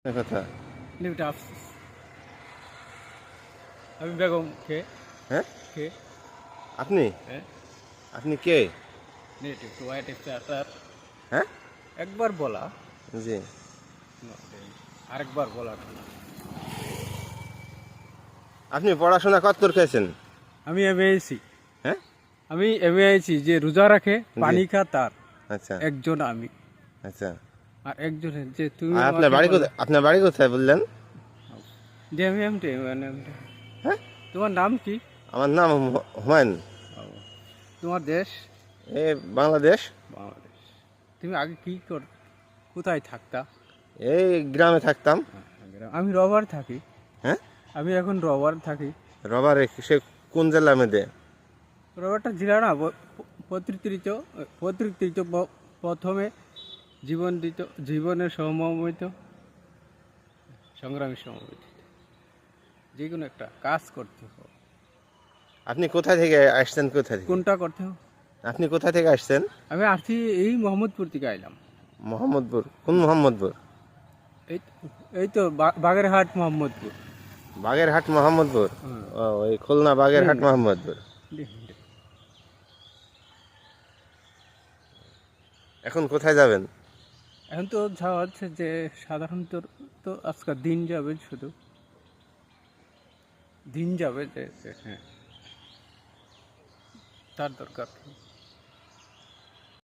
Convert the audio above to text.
কথা। ডিউটি আফসোস। আমি বেগম কে হ্যাঁ, কে আপনি হ্যাঁ আপনি কে? Native to white starter. হ্যাঁ, একবার বলা জি। আরেকবার বলা। আপনি পড়াশোনা কতদূর করেছেন? আমি এমএআইসি। হ্যাঁ, আমি এমএআইসি যে রোজা রাখে জি। পানি খা তার আচ্ছা, একজন আমি। আচ্ছা। আর একজনের যে তুমি আর আমাকে বলো আপনার বাড়ি কোথায় বললেন? যে আমি এমটি এমটি। হ্যাঁ, তোমার নাম কি? আমার নাম হুমায়ুন। ও, তোমার দেশ? এ বাংলাদেশ। বাংলাদেশ। তুমি আগে কি কোথায় থাকতা? এই গ্রামে থাকতাম। আমি রবার থাকি। হ্যাঁ, আমি এখন রবার থাকি। রবারে সে কোন জেলার মধ্যে? রবারটা জেলা না পঁয়ত্রিশ প্রথমে জীবনের সমন্বিত সংগ্রামী সমন্বিত যে কোনো একটা কাজ করতে হবে। আপনি কোথা থেকে আসছেন? কোথা থেকে? কোনটা করতে হবে? আপনি কোথা থেকে আসছেন? আমি আসছি এই মোহাম্মদপুর থেকে আইলাম। মোহাম্মদপুর। কোন মোহাম্মদপুর? এই এই তো বাগেরহাট মোহাম্মদপুর। বাগেরহাট মোহাম্মদপুর। হুম। ও, ওই খুলনা বাগেরহাট মোহাম্মদপুর। এখন কোথায় যাবেন? এখন তো যাওয়া হচ্ছে যে সাধারণত তো আজকাল দিন যাবে, শুধু দিন যাবে যে হ্যাঁ তার দরকার।